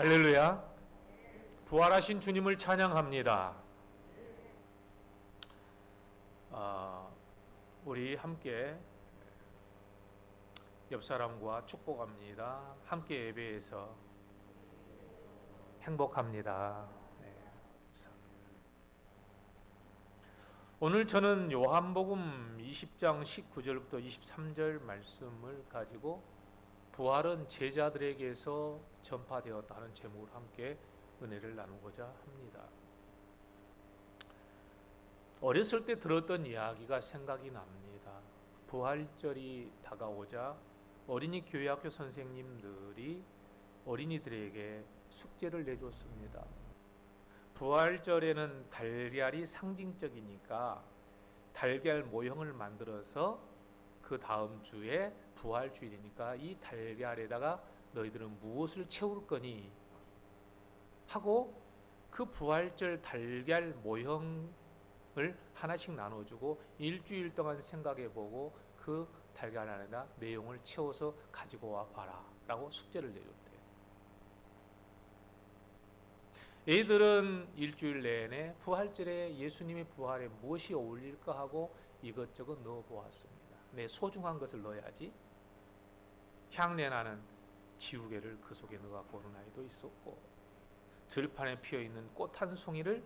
할렐루야. 부활하신 주님을 찬양합니다. 우리 함께 옆 사람과 축복합니다. 함께 예배해서 행복합니다. 네, 오늘 저는 요한복음 20장 19절부터 23절 말씀을 가지고 부활은 제자들에게서 전파되었다 하는 제목으로 함께 은혜를 나누고자 합니다. 어렸을 때 들었던 이야기가 생각이 납니다. 부활절이 다가오자 어린이 교회학교 선생님들이 어린이들에게 숙제를 내줬습니다. 부활절에는 달걀이 상징적이니까 달걀 모형을 만들어서 그 다음 주에 부활주일이니까 이 달걀에다가 너희들은 무엇을 채울 거니? 하고 그 부활절 달걀 모형을 하나씩 나눠주고 일주일 동안 생각해보고 그 달걀 안에다 내용을 채워서 가지고 와 봐라 라고 숙제를 내줬대요. 애들은 일주일 내내 부활절에 예수님의 부활에 무엇이 어울릴까 하고 이것저것 넣어보았습니다. 내 소중한 것을 넣어야지. 향내 나는 지우개를 그 속에 넣어갖고 오는 아이도 있었고, 들판에 피어있는 꽃 한 송이를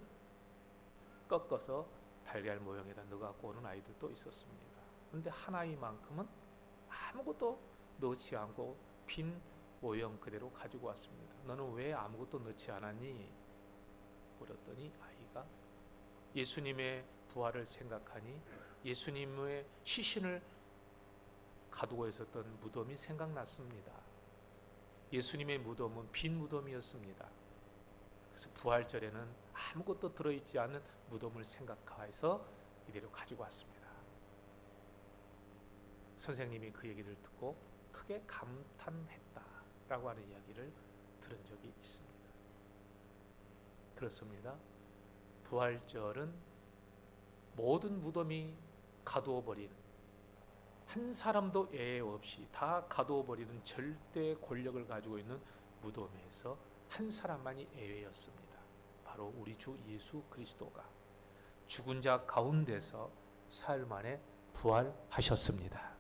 꺾어서 달걀 모형에다 넣어갖고 오는 아이들도 있었습니다. 그런데 하나이만큼은 아무것도 넣지 않고 빈 모형 그대로 가지고 왔습니다. 너는 왜 아무것도 넣지 않았니? 물었더니 아이가 예수님의 부활을 생각하니 예수님의 시신을 가두고 있었던 무덤이 생각났습니다. 예수님의 무덤은 빈 무덤이었습니다. 그래서 부활절에는 아무것도 들어있지 않은 무덤을 생각해서 이대로 가지고 왔습니다. 선생님이 그 얘기를 듣고 크게 감탄했다라고 하는 이야기를 들은 적이 있습니다. 그렇습니다. 부활절은 모든 무덤이 가두어버린, 한 사람도 예외 없이 다 가두어버리는 절대 권력을 가지고 있는 무덤에서 한 사람만이 예외였습니다. 바로 우리 주 예수 그리스도가 죽은 자 가운데서 사흘 만에 부활하셨습니다.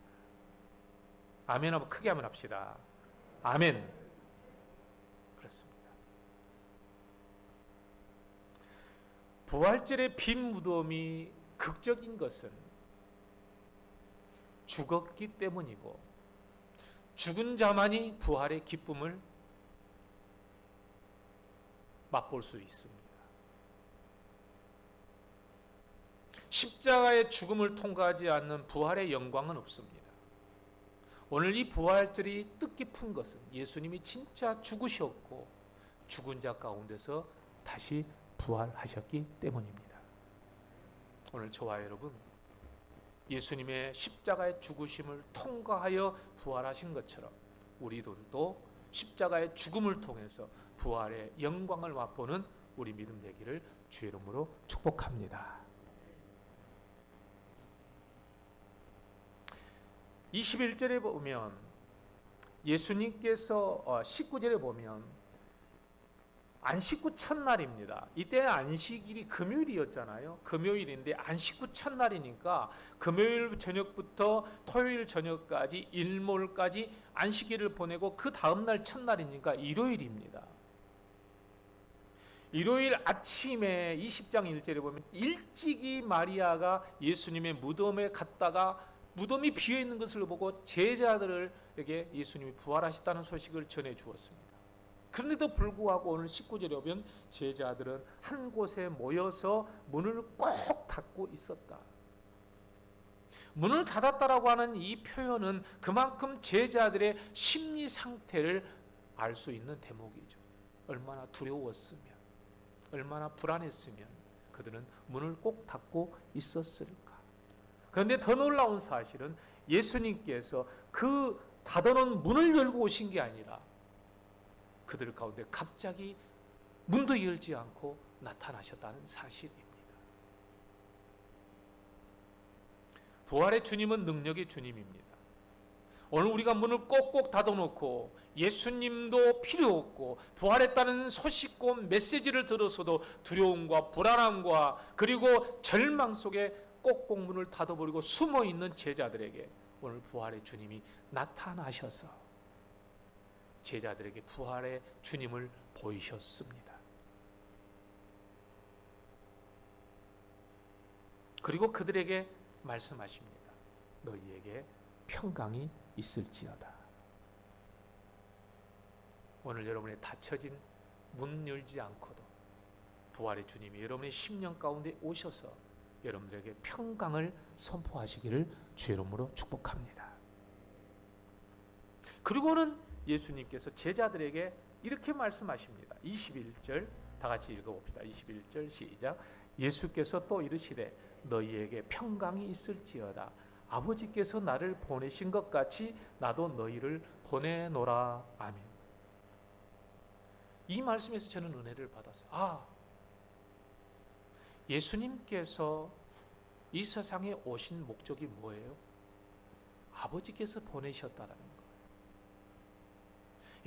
아멘 하고 크게 아멘 합시다. 아멘. 그렇습니다. 부활절의 빈 무덤이 극적인 것은 죽었기 때문이고, 죽은 자만이 부활의 기쁨을 맛볼 수 있습니다. 십자가의 죽음을 통과하지 않는 부활의 영광은 없습니다. 오늘 이 부활절이 뜻깊은 것은 예수님이 진짜 죽으셨고 죽은 자 가운데서 다시 부활하셨기 때문입니다. 오늘 저와 여러분, 예수님의 십자가의 죽으심을 통과하여 부활하신 것처럼 우리들도 십자가의 죽음을 통해서 부활의 영광을 맛보는 우리 믿음 되기를 주의 이름으로 축복합니다. 21절에 보면 예수님께서 19절에 보면 안식구 첫날입니다. 이때 안식일이 금요일이었잖아요. 금요일인데 안식구 첫날이니까 금요일 저녁부터 토요일 저녁까지 일몰까지 안식일을 보내고 그 다음날 첫날이니까 일요일입니다. 일요일 아침에 20장 1절에 보면 일찍이 마리아가 예수님의 무덤에 갔다가 무덤이 비어있는 것을 보고 제자들에게 예수님이 부활하셨다는 소식을 전해 주었습니다. 그런데도 불구하고 오늘 19절에 보면 제자들은 한 곳에 모여서 문을 꼭 닫고 있었다. 문을 닫았다라고 하는 이 표현은 그만큼 제자들의 심리 상태를 알 수 있는 대목이죠. 얼마나 두려웠으면, 얼마나 불안했으면 그들은 문을 꼭 닫고 있었을까. 그런데 더 놀라운 사실은 예수님께서 그 닫아놓은 문을 열고 오신 게 아니라 그들 가운데 갑자기 문도 열지 않고 나타나셨다는 사실입니다. 부활의 주님은 능력의 주님입니다. 오늘 우리가 문을 꼭꼭 닫아놓고 예수님도 필요 없고 부활했다는 소식과 메시지를 들었어도 두려움과 불안함과 그리고 절망 속에 꼭꼭 문을 닫아버리고 숨어있는 제자들에게 오늘 부활의 주님이 나타나셔서 제자들에게 부활의 주님을 보이셨습니다. 그리고 그들에게 말씀하십니다. 너희에게 평강이 있을지어다. 오늘 여러분의 닫혀진 문 열지 않고도 부활의 주님이 여러분의 심령 가운데 오셔서 여러분들에게 평강을 선포하시기를 주의 이름으로 축복합니다. 그리고는 예수님께서 제자들에게 이렇게 말씀하십니다. 21절 다 같이 읽어봅시다. 21절 시작. 예수께서 또 이르시되 너희에게 평강이 있을지어다. 아버지께서 나를 보내신 것 같이 나도 너희를 보내노라. 아멘. 이 말씀에서 저는 은혜를 받았어요. 예수님께서 이 세상에 오신 목적이 뭐예요? 아버지께서 보내셨다라는 거예요.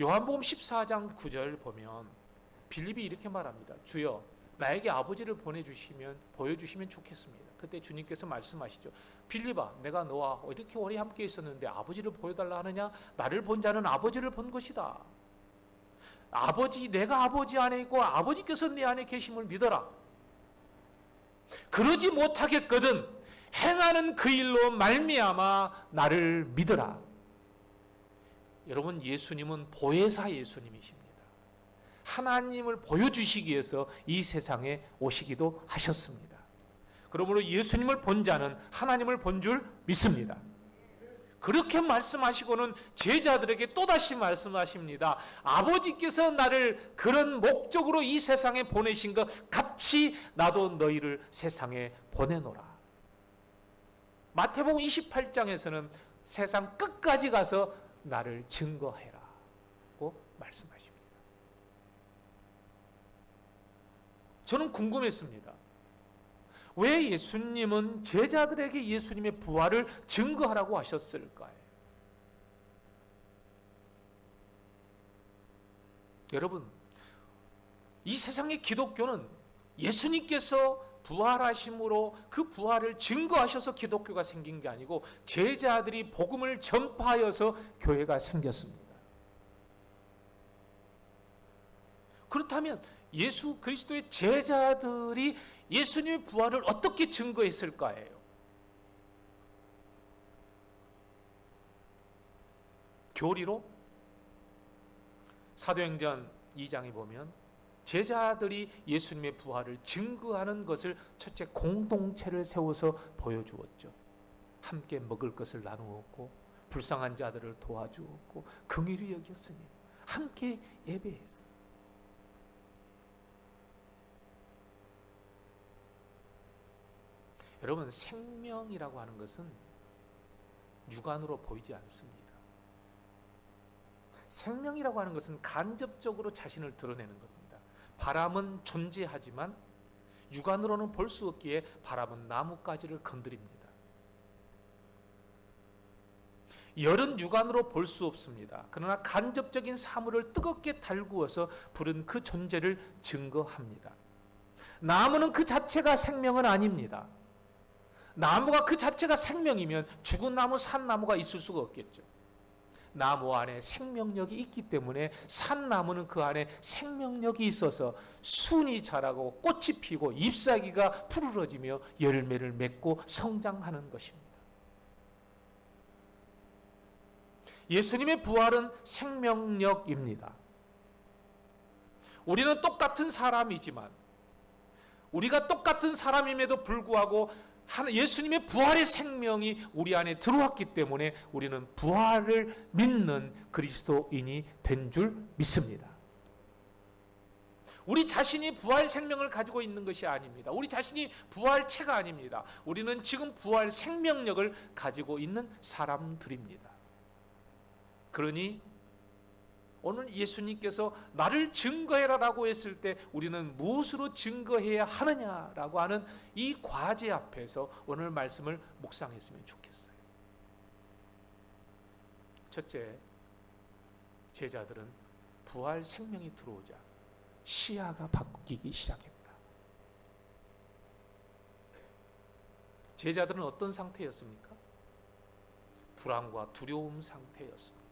요한복음 14장 9절 보면 빌립이 이렇게 말합니다. 주여 나에게 아버지를 보여주시면 좋겠습니다. 그때 주님께서 말씀하시죠. 빌립아, 내가 너와 이렇게 오래 함께 있었는데 아버지를 보여달라 하느냐? 나를 본 자는 아버지를 본 것이다. 내가 아버지 안에 있고 아버지께서 내 안에 계심을 믿어라. 그러지 못하겠거든 행하는 그 일로 말미암아 나를 믿어라. 여러분, 예수님은 보혜사 예수님이십니다. 하나님을 보여주시기 위해서 이 세상에 오시기도 하셨습니다. 그러므로 예수님을 본 자는 하나님을 본 줄 믿습니다. 그렇게 말씀하시고는 제자들에게 또다시 말씀하십니다. 아버지께서 나를 그런 목적으로 이 세상에 보내신 것 같이 나도 너희를 세상에 보내노라. 마태복음 28장에서는 세상 끝까지 가서 나를 증거해라 고 말씀하십니다. 저는 궁금했습니다. 왜 예수님은 제자들에게 예수님의 부활을 증거하라고 하셨을까요? 여러분, 이 세상의 기독교는 예수님께서 부활하심으로 그 부활을 증거하셔서 기독교가 생긴 게 아니고 제자들이 복음을 전파하여서 교회가 생겼습니다. 그렇다면 예수 그리스도의 제자들이 예수님의 부활을 어떻게 증거했을까요? 교리로? 사도행전 2장에 보면 제자들이 예수님의 부활을 증거하는 것을 첫째 공동체를 세워서 보여주었죠. 함께 먹을 것을 나누었고 불쌍한 자들을 도와주었고 긍휼히 여겼으니 함께 예배했습니다. 여러분, 생명이라고 하는 것은 육안으로 보이지 않습니다. 생명이라고 하는 것은 간접적으로 자신을 드러내는 겁니다. 바람은 존재하지만 육안으로는 볼 수 없기에 바람은 나뭇가지를 건드립니다. 열은 육안으로 볼 수 없습니다. 그러나 간접적인 사물을 뜨겁게 달구어서 불은 그 존재를 증거합니다. 나무는 그 자체가 생명은 아닙니다. 나무가 그 자체가 생명이면 죽은 나무, 산 나무가 있을 수가 없겠죠. 나무 안에 생명력이 있기 때문에 산 나무는 그 안에 생명력이 있어서 순이 자라고 꽃이 피고 잎사귀가 푸르러지며 열매를 맺고 성장하는 것입니다. 예수님의 부활은 생명력입니다. 우리는 똑같은 사람이지만 우리가 똑같은 사람임에도 불구하고 예수님의 부활의 생명이 우리 안에 들어왔기 때문에 우리는 부활을 믿는 그리스도인이 된 줄 믿습니다. 우리 자신이 부활 생명을 가지고 있는 것이 아닙니다. 우리 자신이 부활체가 아닙니다. 우리는 지금 부활 생명력을 가지고 있는 사람들입니다. 그러니 오늘 예수님께서 나를 증거해라라고 했을 때 우리는 무엇으로 증거해야 하느냐라고 하는 이 과제 앞에서 오늘 말씀을 묵상했으면 좋겠어요. 첫째, 제자들은 부활 생명이 들어오자 시야가 바뀌기 시작했다. 제자들은 어떤 상태였습니까? 불안과 두려움 상태였습니다.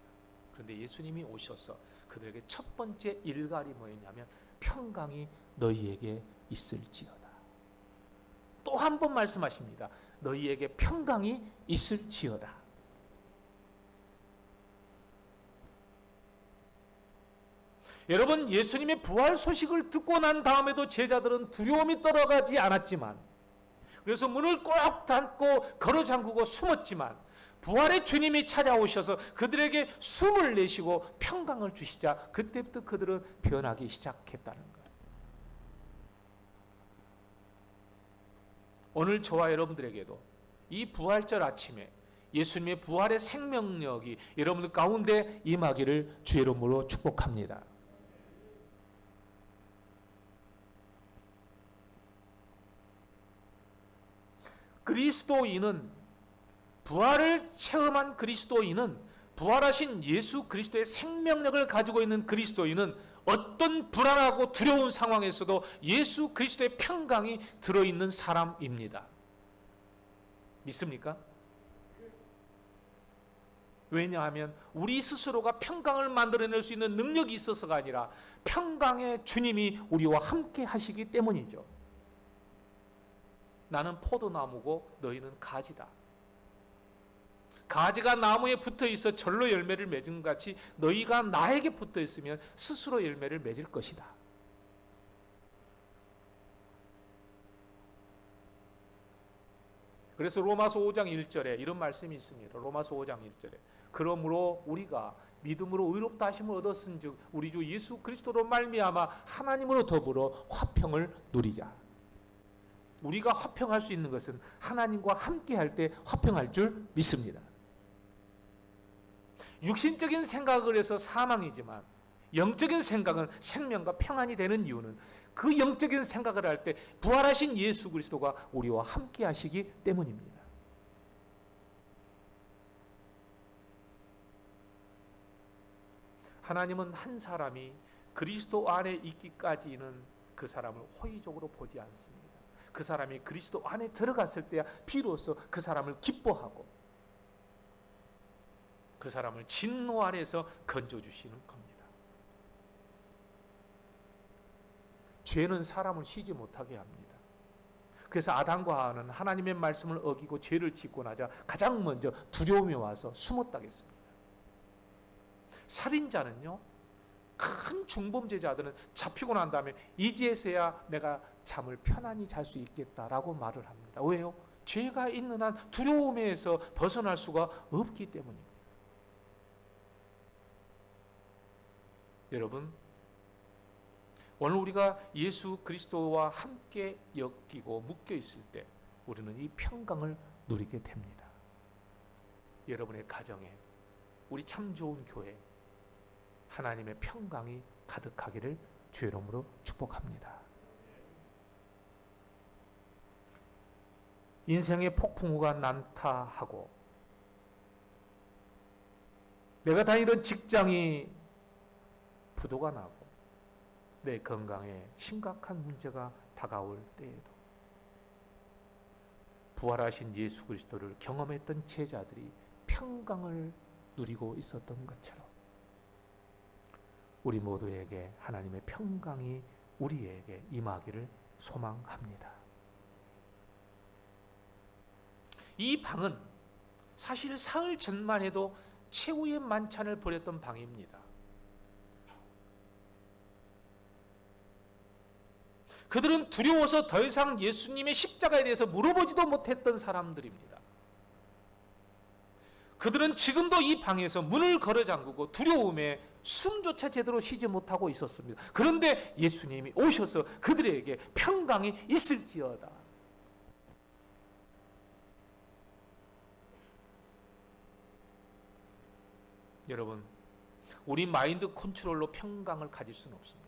그런데 예수님이 오셔서 그들에게 첫 번째 일갈이 뭐였냐면 평강이 너희에게 있을지어다. 또 한 번 말씀하십니다. 너희에게 평강이 있을지어다. 여러분, 예수님의 부활 소식을 듣고 난 다음에도 제자들은 두려움이 떠나가지 않았지만, 그래서 문을 꼭 닫고 걸어 잠그고 숨었지만, 부활의 주님이 찾아오셔서 그들에게 숨을 내쉬고 평강을 주시자 그때부터 그들은 변하기 시작했다는 거예요. 오늘 저와 여러분들에게도 이 부활절 아침에 예수님의 부활의 생명력이 여러분들 가운데 임하기를 주의 이름으로 축복합니다. 그리스도인은, 부활을 체험한 그리스도인은, 부활하신 예수 그리스도의 생명력을 가지고 있는 그리스도인은 어떤 불안하고 두려운 상황에서도 예수 그리스도의 평강이 들어있는 사람입니다. 믿습니까? 왜냐하면 우리 스스로가 평강을 만들어낼 수 있는 능력이 있어서가 아니라 평강의 주님이 우리와 함께 하시기 때문이죠. 나는 포도나무고 너희는 가지다. 가지가 나무에 붙어 있어 절로 열매를 맺은 것 같이 너희가 나에게 붙어 있으면 스스로 열매를 맺을 것이다. 그래서 로마서 5장 1절에 이런 말씀이 있습니다. 로마서 5장 1절에 그러므로 우리가 믿음으로 의롭다 하심을 얻었은즉 우리 주 예수 그리스도로 말미암아 하나님으로 더불어 화평을 누리자. 우리가 화평할 수 있는 것은 하나님과 함께 할 때 화평할 줄 믿습니다. 육신적인 생각을 해서 사망이지만 영적인 생각은 생명과 평안이 되는 이유는 그 영적인 생각을 할 때 부활하신 예수 그리스도가 우리와 함께 하시기 때문입니다. 하나님은 한 사람이 그리스도 안에 있기까지는 그 사람을 호의적으로 보지 않습니다. 그 사람이 그리스도 안에 들어갔을 때야 비로소 그 사람을 기뻐하고 그 사람을 진노 아래에서 건져주시는 겁니다. 죄는 사람을 쉬지 못하게 합니다. 그래서 아담과 하와는 하나님의 말씀을 어기고 죄를 짓고 나자 가장 먼저 두려움이 와서 숨었다고 했습니다. 살인자는요, 큰 중범죄자들은 잡히고 난 다음에 이제서야 내가 잠을 편안히 잘 수 있겠다라고 말을 합니다. 왜요? 죄가 있는 한 두려움에서 벗어날 수가 없기 때문입니다. 여러분, 오늘 우리가 예수 그리스도와 함께 엮이고 묶여 있을 때 우리는 이 평강을 누리게 됩니다. 여러분의 가정에, 우리 참 좋은 교회, 하나님의 평강이 가득하기를 주의 이름으로 축복합니다. 인생의 폭풍우가 난타하고 내가 다니던 직장이 부도가 나고 내 건강에 심각한 문제가 다가올 때에도 부활하신 예수 그리스도를 경험했던 제자들이 평강을 누리고 있었던 것처럼 우리 모두에게 하나님의 평강이 우리에게 임하기를 소망합니다. 이 방은 사실 사흘 전만 해도 최후의 만찬을 벌였던 방입니다. 그들은 두려워서 더 이상 예수님의 십자가에 대해서 물어보지도 못했던 사람들입니다. 그들은 지금도 이 방에서 문을 걸어 잠그고 두려움에 숨조차 제대로 쉬지 못하고 있었습니다. 그런데 예수님이 오셔서 그들에게 평강이 있을지어다. 여러분, 우리 마인드 컨트롤로 평강을 가질 수는 없습니다.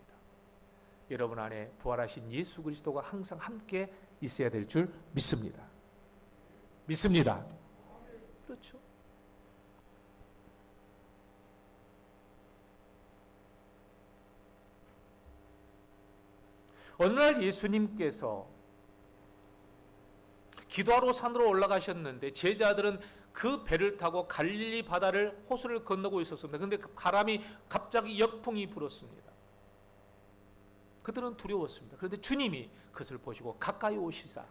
여러분 안에 부활하신 예수 그리스도가 항상 함께 있어야 될 줄 믿습니다. 믿습니다. 그렇죠. 어느 날 예수님께서 기도하러 산으로 올라가셨는데 제자들은 그 배를 타고 갈릴리 바다를 호수를 건너고 있었습니다. 그런데 바람이 갑자기 역풍이 불었습니다. 그들은 두려웠습니다. 그런데 주님이 그것을 보시고 가까이 오시사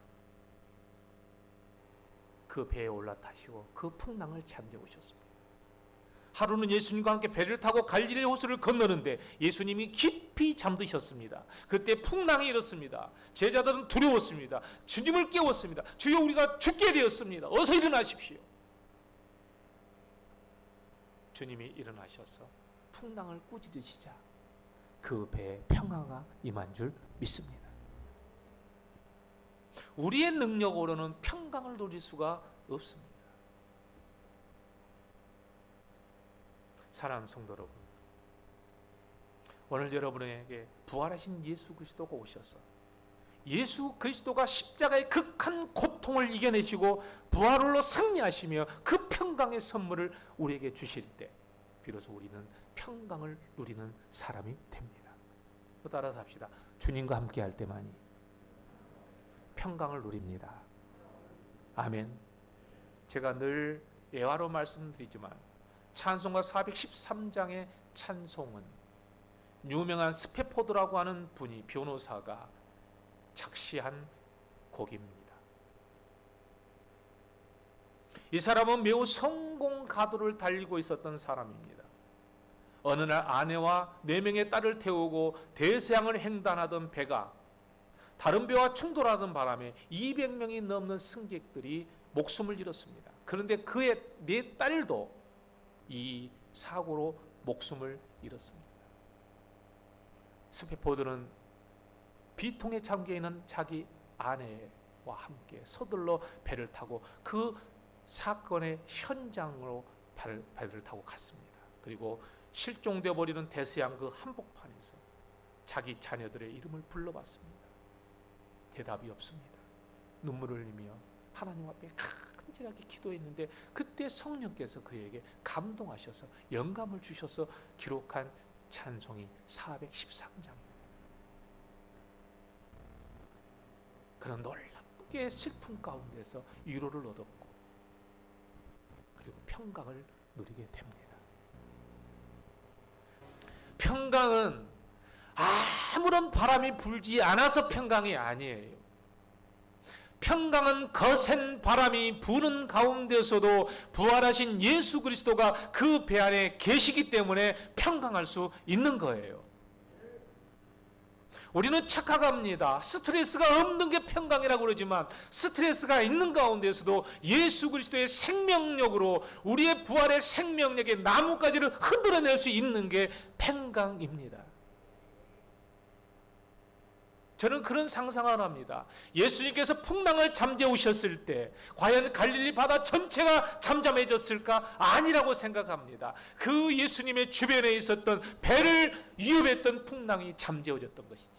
그 배에 올라타시고 그 풍랑을 잠재우셨습니다. 하루는 예수님과 함께 배를 타고 갈릴리 호수를 건너는데 예수님이 깊이 잠드셨습니다. 그때 풍랑이 일었습니다. 제자들은 두려웠습니다. 주님을 깨웠습니다. 주여, 우리가 죽게 되었습니다. 어서 일어나십시오. 주님이 일어나셔서 풍랑을 꾸짖으시자 그 배에 평화가 임한 줄 믿습니다. 우리의 능력으로는 평강을 누릴 수가 없습니다. 사랑하는 성도 여러분, 오늘 여러분에게 부활하신 예수 그리스도가 오셔서 예수 그리스도가 십자가의 극한 고통을 이겨내시고 부활로 승리하시며 그 평강의 선물을 우리에게 주실 때 비로소 우리는 평강을 누리는 사람이 됩니다. 따라서 합시다. 주님과 함께 할 때만이 평강을 누립니다. 아멘. 제가 늘 예화로 말씀드리지만 찬송가 413장의 찬송은 유명한 스페포드라고 하는 분이 변호사가 작시한 곡입니다. 이 사람은 매우 성공 가도를 달리고 있었던 사람입니다. 어느 날 아내와 4명의 딸을 태우고 대서양을 횡단하던 배가 다른 배와 충돌하던 바람에 200명이 넘는 승객들이 목숨을 잃었습니다. 그런데 그의 4딸도 이 사고로 목숨을 잃었습니다. 스페포드는 비통에 잠겨있는 자기 아내와 함께 서둘러 배를 타고 그 사건의 현장으로 배를 타고 갔습니다. 그리고 실종되어 버리는 대서양 그 한복판에서 자기 자녀들의 이름을 불러봤습니다. 대답이 없습니다. 눈물을 흘리며 하나님 앞에 간절하게 기도했는데 그때 성령께서 그에게 감동하셔서 영감을 주셔서 기록한 찬송이 413장입니다. 그런 놀랍게 슬픔 가운데서 위로를 얻었고 그리고 평강을 누리게 됩니다. 평강은 아무런 바람이 불지 않아서 평강이 아니에요. 평강은 거센 바람이 부는 가운데서도 부활하신 예수 그리스도가 그 배 안에 계시기 때문에 평강할 수 있는 거예요. 우리는 착각합니다. 스트레스가 없는 게 평강이라고 그러지만 스트레스가 있는 가운데서도 예수 그리스도의 생명력으로 우리의 부활의 생명력의 나뭇가지를 흔들어낼 수 있는 게 평강입니다. 저는 그런 상상을 합니다. 예수님께서 풍랑을 잠재우셨을 때 과연 갈릴리 바다 전체가 잠잠해졌을까? 아니라고 생각합니다. 그 예수님의 주변에 있었던 배를 위협했던 풍랑이 잠재워졌던 것이지.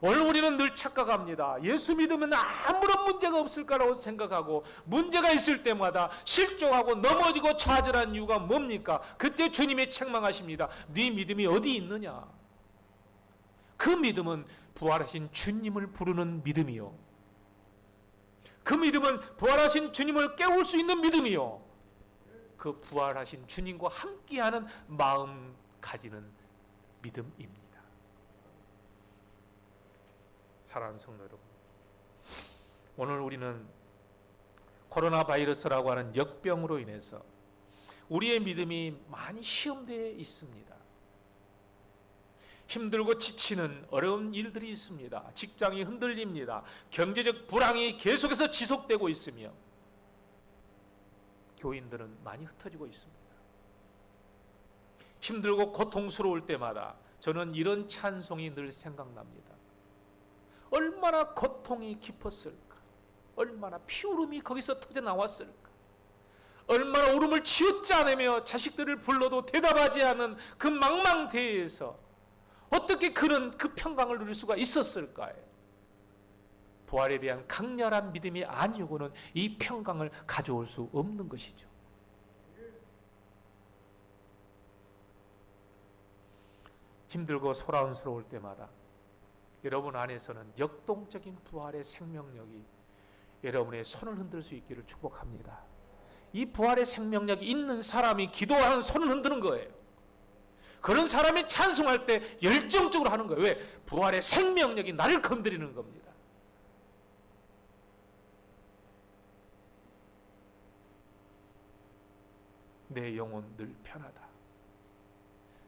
오늘 우리는 늘 착각합니다. 예수 믿으면 아무런 문제가 없을까라고 생각하고 문제가 있을 때마다 실족하고 넘어지고 좌절한 이유가 뭡니까? 그때 주님이 책망하십니다. 네 믿음이 어디 있느냐? 그 믿음은 부활하신 주님을 부르는 믿음이요. 그 믿음은 부활하신 주님을 깨울 수 있는 믿음이요. 그 부활하신 주님과 함께하는 마음 가지는 믿음입니다. 사랑하는 성도 여러분, 오늘 우리는 코로나 바이러스라고 하는 역병으로 인해서 우리의 믿음이 많이 시험되어 있습니다. 힘들고 지치는 어려운 일들이 있습니다. 직장이 흔들립니다. 경제적 불황이 계속해서 지속되고 있으며 교인들은 많이 흩어지고 있습니다. 힘들고 고통스러울 때마다 저는 이런 찬송이 늘 생각납니다. 얼마나 고통이 깊었을까? 얼마나 피울음이 거기서 터져 나왔을까? 얼마나 울음을 치우짜내며 자식들을 불러도 대답하지 않은 그 망망대해에서 어떻게 그런 그 평강을 누릴 수가 있었을까요? 부활에 대한 강렬한 믿음이 아니고는 이 평강을 가져올 수 없는 것이죠. 힘들고 소란스러울 때마다 여러분 안에서는 역동적인 부활의 생명력이 여러분의 손을 흔들 수 있기를 축복합니다. 이 부활의 생명력이 있는 사람이 기도하는 손을 흔드는 거예요. 그런 사람이 찬송할 때 열정적으로 하는 거예요. 왜? 부활의 생명력이 나를 건드리는 겁니다. 내 영혼 늘 편하다.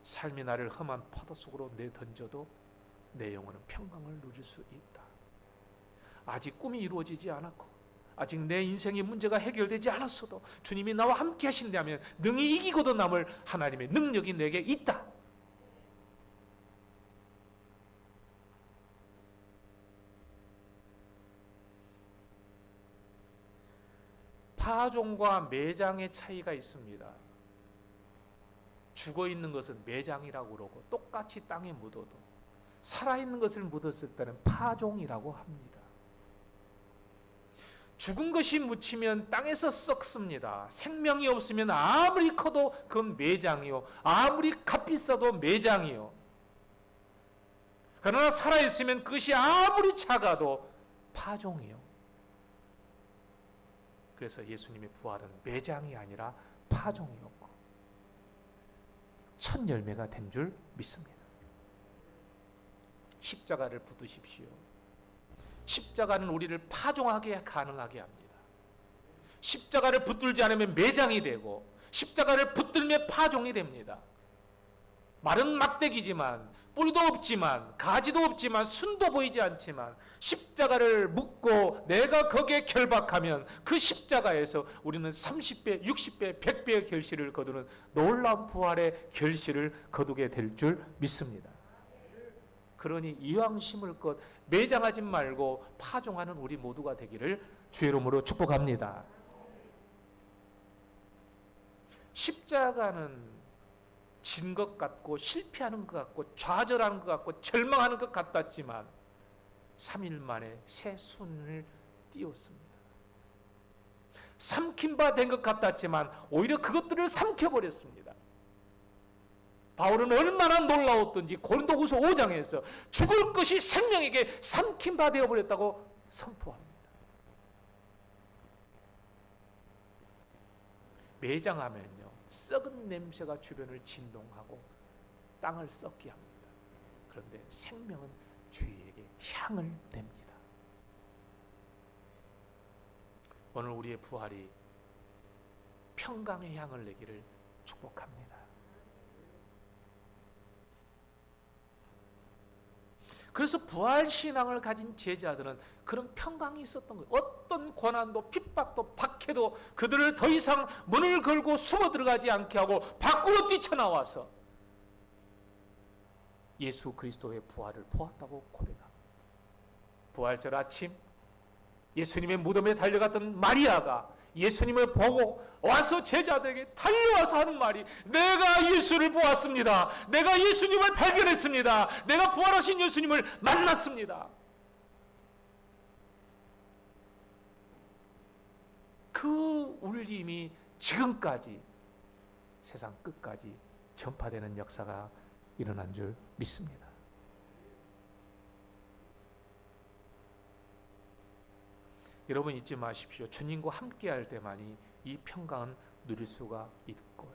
삶이 나를 험한 파도 속으로 내던져도 내 영혼은 평강을 누릴 수 있다. 아직 꿈이 이루어지지 않았고 아직 내 인생의 문제가 해결되지 않았어도 주님이 나와 함께 하신다면 능히 이기고도 남을 하나님의 능력이 내게 있다. 파종과 매장의 차이가 있습니다. 죽어있는 것은 매장이라고 그러고 똑같이 땅에 묻어도 살아있는 것을 묻었을 때는 파종이라고 합니다. 죽은 것이 묻히면 땅에서 썩습니다. 생명이 없으면 아무리 커도 그건 매장이요, 아무리 값 비싸도 매장이요. 그러나 살아있으면 그것이 아무리 작아도 파종이요. 그래서 예수님의 부활은 매장이 아니라 파종이었고 첫 열매가 된 줄 믿습니다. 십자가를 붙드십시오. 십자가는 우리를 파종하게 가능하게 합니다. 십자가를 붙들지 않으면 매장이 되고 십자가를 붙들면 파종이 됩니다. 마른 막대기지만 뿌리도 없지만 가지도 없지만 순도 보이지 않지만 십자가를 묻고 내가 거기에 결박하면 그 십자가에서 우리는 30배, 60배, 100배의 결실을 거두는 놀라운 부활의 결실을 거두게 될 줄 믿습니다. 그러니 이왕 심을 것 매장하지 말고 파종하는 우리 모두가 되기를 주의 이름으로 축복합니다. 십자가는 진 것 같고 실패하는 것 같고 좌절하는 것 같고 절망하는 것 같았지만 3일 만에 새 순을 띄웠습니다. 삼킨 바 된 것 같았지만 오히려 그것들을 삼켜버렸습니다. 바울은 얼마나 놀라웠던지 고린도후서 5장에서 죽을 것이 생명에게 삼킨 바 되어버렸다고 선포합니다. 매장하면요 썩은 냄새가 주변을 진동하고 땅을 썩게 합니다. 그런데 생명은 주에게 향을 냅니다. 오늘 우리의 부활이 평강의 향을 내기를 축복합니다. 그래서 부활신앙을 가진 제자들은 그런 평강이 있었던 거예요. 어떤 고난도 핍박도 박해도 그들을 더 이상 문을 걸고 숨어 들어가지 않게 하고 밖으로 뛰쳐나와서 예수 그리스도의 부활을 보았다고 고백합니다. 부활절 아침 예수님의 무덤에 달려갔던 마리아가 예수님을 보고 와서 제자들에게 달려와서 하는 말이 내가 예수를 보았습니다. 내가 예수님을 발견했습니다. 내가 부활하신 예수님을 만났습니다. 그 울림이 지금까지 세상 끝까지 전파되는 역사가 일어난 줄 믿습니다. 여러분 잊지 마십시오. 주님과 함께 할 때만이 이 평강은 누릴 수가 있고요.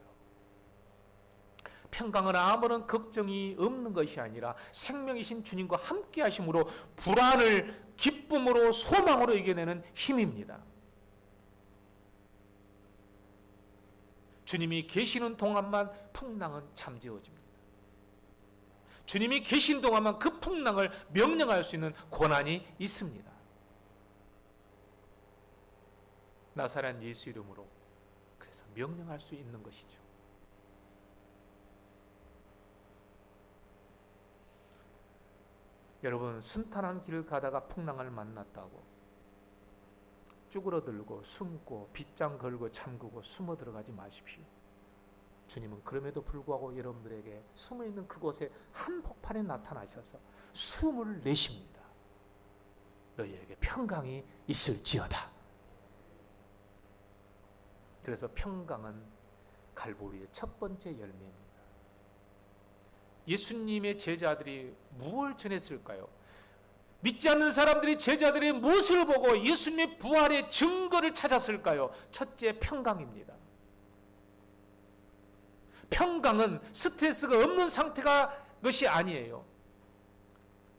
평강은 아무런 걱정이 없는 것이 아니라 생명이신 주님과 함께 하심으로 불안을 기쁨으로 소망으로 이겨내는 힘입니다. 주님이 계시는 동안만 풍랑은 잠재워집니다. 주님이 계신 동안만 그 풍랑을 명령할 수 있는 권한이 있습니다. 나사렛 예수 이름으로 그래서 명령할 수 있는 것이죠. 여러분 순탄한 길을 가다가 풍랑을 만났다고 쭈그러들고 숨고 빗장 걸고 잠그고 숨어 들어가지 마십시오. 주님은 그럼에도 불구하고 여러분들에게 숨어있는 그곳에 한복판에 나타나셔서 숨을 내쉽니다. 너희에게 평강이 있을지어다. 그래서 평강은 갈보리의 첫 번째 열매입니다. 예수님의 제자들이 무엇을 전했을까요? 믿지 않는 사람들이 제자들의 무엇을 보고 예수님의 부활의 증거를 찾았을까요? 첫째, 평강입니다. 평강은 스트레스가 없는 상태가 것이 아니에요.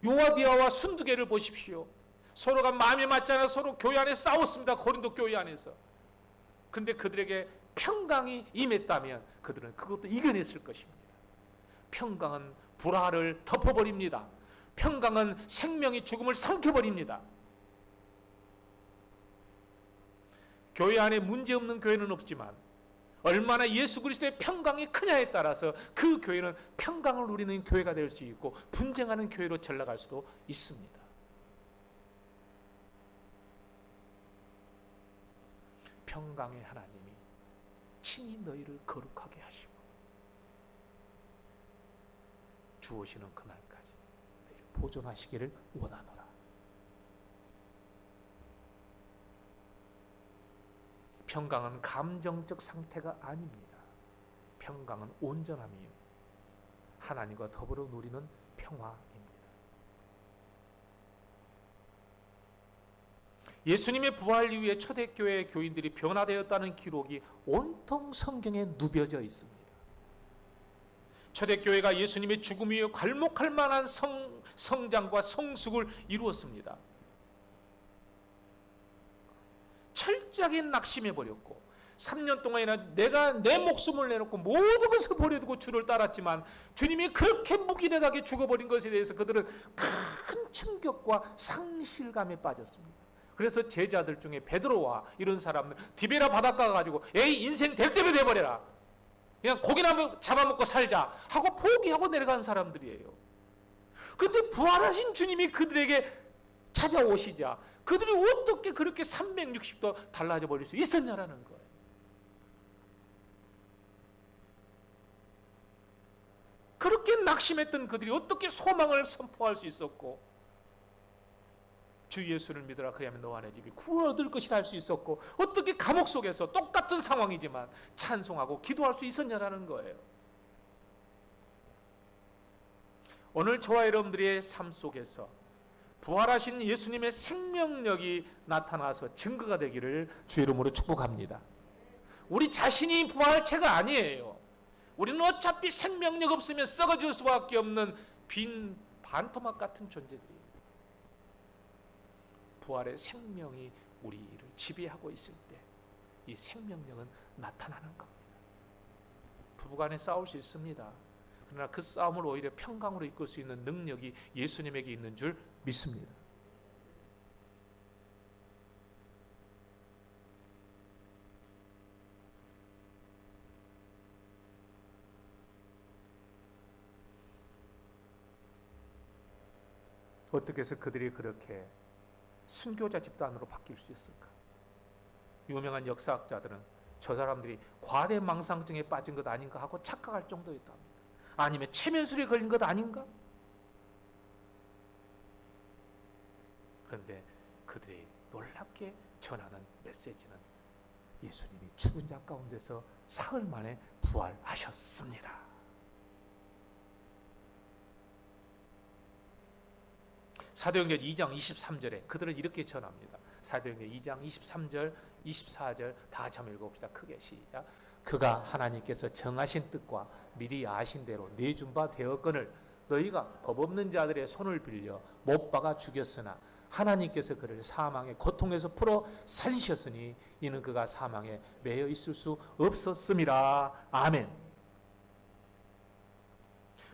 요아디아와 순두개를 보십시오. 서로가 마음이 맞지 않아 서로 교회 안에 싸웠습니다. 고린도 교회 안에서. 그런데 그들에게 평강이 임했다면 그들은 그것도 이겨냈을 것입니다. 평강은 불화를 덮어버립니다. 평강은 생명이 죽음을 삼켜버립니다. 교회 안에 문제없는 교회는 없지만 얼마나 예수 그리스도의 평강이 크냐에 따라서 그 교회는 평강을 누리는 교회가 될 수 있고 분쟁하는 교회로 전락할 수도 있습니다. 평강의 하나님이 친히 너희를 거룩하게 하시고 주오시는 그날까지 너희를 보존하시기를 원하노라. 평강은 감정적 상태가 아닙니다. 평강은 온전함이요 하나님과 더불어 누리는 평화입니다. 예수님의 부활 이후에 초대교회 교인들이 변화되었다는 기록이 온통 성경에 누벼져 있습니다. 초대교회가 예수님의 죽음 이후에 괄목할 만한 성장과 성숙을 이루었습니다. 철저하게 낙심해버렸고 3년 동안이나 내가 내 목숨을 내놓고 모든 것을 버려두고 주를 따랐지만 주님이 그렇게 무기력하게 죽어버린 것에 대해서 그들은 큰 충격과 상실감에 빠졌습니다. 그래서 제자들 중에 베드로와 이런 사람들 디베라 바닷가 가지고 에이 인생 될 대로 돼버려라, 그냥 고기나 잡아먹고 살자 하고 포기하고 내려간 사람들이에요. 그런데 부활하신 주님이 그들에게 찾아오시자 그들이 어떻게 그렇게 360도 달라져 버릴 수 있었냐라는 거예요. 그렇게 낙심했던 그들이 어떻게 소망을 선포할 수 있었고 주 예수를 믿으라 그리하면 너와 내 집이 구원 얻을 것이라 할 수 있었고 어떻게 감옥 속에서 똑같은 상황이지만 찬송하고 기도할 수 있었냐라는 거예요. 오늘 저와 여러분들의 삶 속에서 부활하신 예수님의 생명력이 나타나서 증거가 되기를 주 이름으로 축복합니다. 우리 자신이 부활체가 아니에요. 우리는 어차피 생명력 없으면 썩어질 수밖에 없는 빈 반토막 같은 존재들이에요. 부활의 생명이 우리를 지배하고 있을 때 이 생명력은 나타나는 겁니다. 부부간에 싸울 수 있습니다. 그러나 그 싸움을 오히려 평강으로 이끌 수 있는 능력이 예수님에게 있는 줄 믿습니다. 어떻게 해서 그들이 그렇게 순교자 집단으로 바뀔 수 있을까? 유명한 역사학자들은 저 사람들이 과대망상증에 빠진 것 아닌가 하고 착각할 정도였답니다. 아니면 체면술에 걸린 것 아닌가? 그런데 그들이 놀랍게 전하는 메시지는 예수님이 죽은 자 가운데서 사흘 만에 부활하셨습니다. 사도행전 2장 23절에 그들은 이렇게 전합니다. 사도행전 2장 23절, 24절 다 같이 한번 읽어봅시다. 크게 시작. 그가 하나님께서 정하신 뜻과 미리 아신 대로 내준 바 되었거늘 너희가 법 없는 자들의 손을 빌려 못 박아 죽였으나 하나님께서 그를 사망의 고통에서 풀어 살리셨으니 이는 그가 사망에 매여 있을 수 없었음이라. 아멘.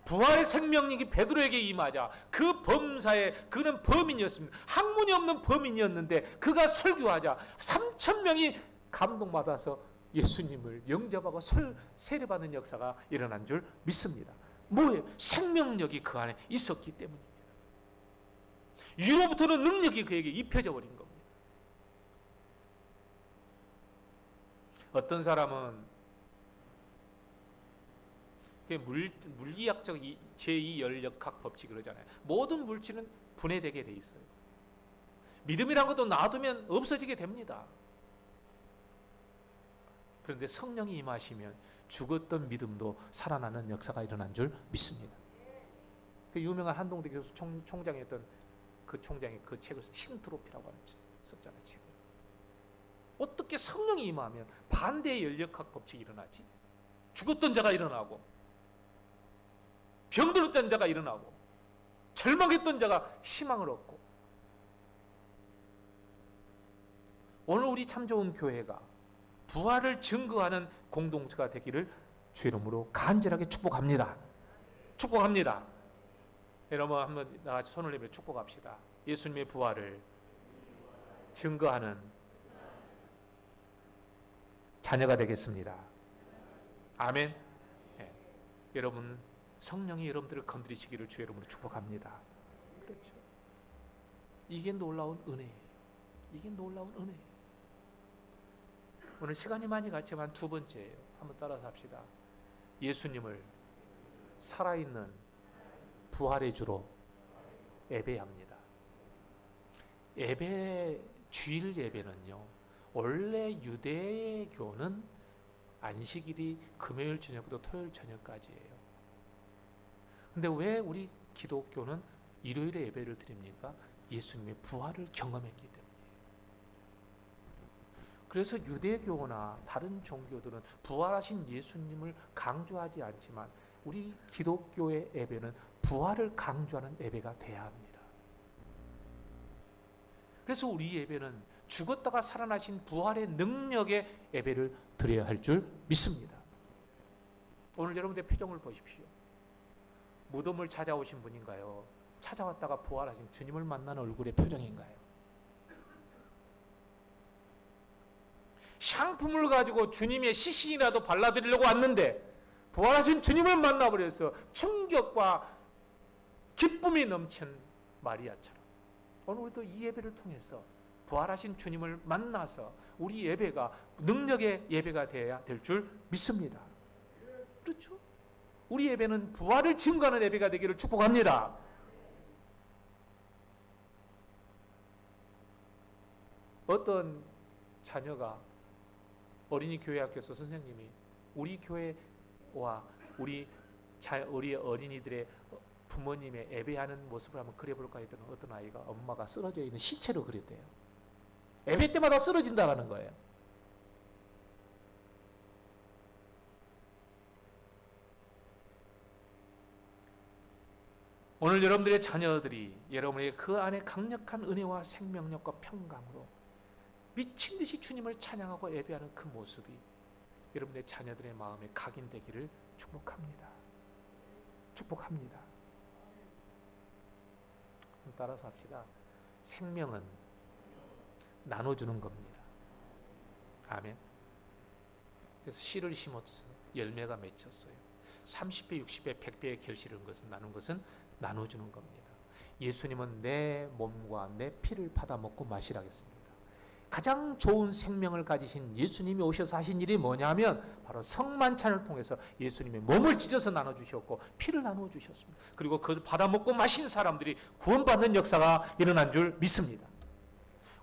부활의 생명력이 베드로에게 임하자 그 범사에 그는 범인이었습니다. 학문이 없는 범인이었는데 그가 설교하자 3,000명이 감동받아서 예수님을 영접하고 세례받는 역사가 일어난 줄 믿습니다. 뭐예요? 생명력이 그 안에 있었기 때문입니다. 위로부터는 능력이 그에게 입혀져 버린 겁니다. 어떤 사람은 물리학적 제2연력학 법칙 그러잖아요. 모든 물질은 분해되게 돼 있어요. 믿음이란 것도 놔두면 없어지게 됩니다. 그런데 성령이 임하시면 죽었던 믿음도 살아나는 역사가 일어난 줄 믿습니다. 그 유명한 한동대 교수 총장이었던 그 총장이 그 책을 신트로피라고 하는 책 썼잖아요. 책을. 어떻게 성령이 임하면 반대의 연력학 법칙이 일어나지? 죽었던 자가 일어나고, 병들었던 자가 일어나고, 절망했던 자가 희망을 얻고. 오늘 우리 참 좋은 교회가 부활을 증거하는 공동체가 되기를 주 이름으로 간절하게 축복합니다. 축복합니다. 여러분 한번 나같이 손을 내밀어 축복합시다. 예수님의 부활을 증거하는 자녀가 되겠습니다. 아멘. 네. 여러분 성령이 여러분들을 건드리시기를 주 이름으로 축복합니다. 그렇죠. 이게 놀라운 은혜예요. 이게 놀라운 은혜예요. 오늘 시간이 많이 갔지만 두 번째예요. 한번 따라서 합시다. 예수님을 살아있는 부활의 주로 예배합니다. 예배, 주일 예배는요, 원래 유대교는 안식일이 금요일 저녁부터 토요일 저녁까지예요. 근데 왜 우리 기독교는 일요일에 예배를 드립니까? 예수님의 부활을 경험했기 때문에. 그래서 유대교나 다른 종교들은 부활하신 예수님을 강조하지 않지만 우리 기독교의 예배는 부활을 강조하는 예배가 돼야 합니다. 그래서 우리 예배는 죽었다가 살아나신 부활의 능력의 예배를 드려야 할 줄 믿습니다. 오늘 여러분들의 표정을 보십시오. 무덤을 찾아오신 분인가요? 찾아왔다가 부활하신 주님을 만나는 얼굴의 표정인가요? 상품을 가지고 주님의 시신이라도 발라드리려고 왔는데 부활하신 주님을 만나버려서 충격과 기쁨이 넘친 마리아처럼 오늘 우리도 이 예배를 통해서 부활하신 주님을 만나서 우리 예배가 능력의 예배가 되어야 될 줄 믿습니다. 그렇죠? 우리 예배는 부활을 증거하는 예배가 되기를 축복합니다. 어떤 자녀가 어린이 교회 학교에서 선생님이 우리 교회와 우리 어린이들의 부모님의 예배하는 모습을 한번 그려볼까 했더니 어떤 아이가 엄마가 쓰러져 있는 시체로 그렸대요. 예배 때마다 쓰러진다는 거예요. 오늘 여러분들의 자녀들이 여러분에게 그 안에 강력한 은혜와 생명력과 평강으로 미친 듯이 주님을 찬양하고 예배하는 그 모습이 여러분의 자녀들의 마음에 각인되기를 축복합니다. 축복합니다. 따라서 합시다. 생명은 나눠주는 겁니다. 아멘. 그래서 씨를 심었어. 열매가 맺혔어요. 30배, 60배, 100배의 결실을 나눈 것은 나눠주는 겁니다. 예수님은 내 몸과 내 피를 받아 먹고 마시라겠습니다. 가장 좋은 생명을 가지신 예수님이 오셔서 하신 일이 뭐냐면 바로 성만찬을 통해서 예수님의 몸을 찢어서 나눠주셨고 피를 나눠주셨습니다. 그리고 그걸 받아 먹고 마신 사람들이 구원받는 역사가 일어난 줄 믿습니다.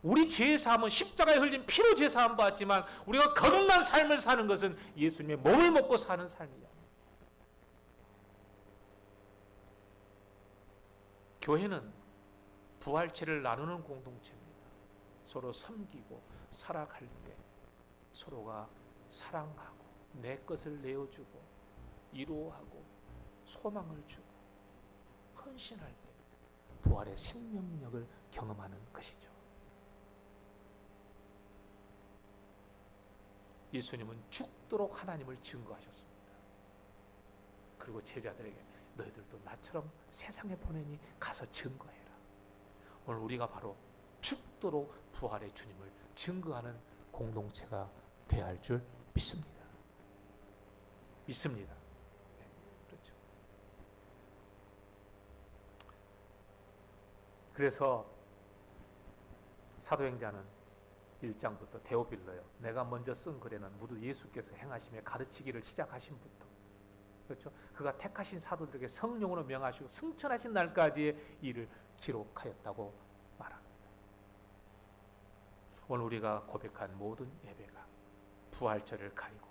우리 죄의 사함은 십자가에 흘린 피로 죄 사함 받았지만 우리가 거룩한 삶을 사는 것은 예수님의 몸을 먹고 사는 삶이야. 교회는 부활체를 나누는 공동체입니다. 서로 섬기고 살아갈 때 서로가 사랑하고 내 것을 내어주고 위로하고 소망을 주고 헌신할 때 부활의 생명력을 경험하는 것이죠. 예수님은 죽도록 하나님을 증거하셨습니다. 그리고 제자들에게 너희들도 나처럼 세상에 보내니 가서 증거해라. 오늘 우리가 바로 죽도록 부활의 주님을 증거하는 공동체가 되어야 할 줄 믿습니다. 믿습니다. 네, 그렇죠. 그래서 사도행전은 1장부터 데오빌로요. 내가 먼저 쓴 글에는 모두 예수께서 행하시며 가르치기를 시작하신부터 그렇죠. 그가 택하신 사도들에게 성령으로 명하시고 승천하신 날까지의 일을 기록하였다고 말합니다. 오늘 우리가 고백한 모든 예배가 부활절을 가리고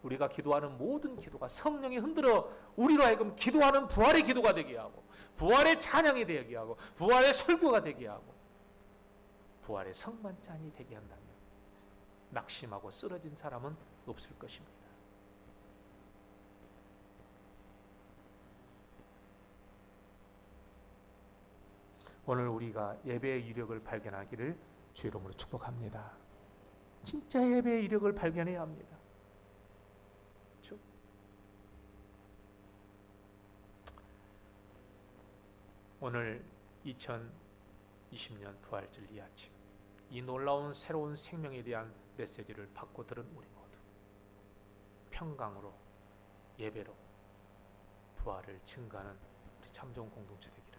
우리가 기도하는 모든 기도가 성령이 흔들어 우리로 하여금 기도하는 부활의 기도가 되게 하고, 부활의 찬양이 되게 하고, 부활의 설교가 되게 하고, 부활의 성만찬이 되게 한다면 낙심하고 쓰러진 사람은 없을 것입니다. 오늘 우리가 예배의 이력을 발견하기를 주의 이름으로 축복합니다. 진짜 예배의 이력을 발견해야 합니다. 그렇죠? 오늘 2020년 부활절 이 아침, 이 놀라운 새로운 생명에 대한 메시지를 받고 들은 우리 모두 평강으로, 예배로 부활을 증가하는 우리 참 좋은 공동체 되기를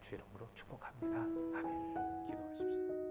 주의 이름으로 축복합니다. 아멘. 기도하십시다.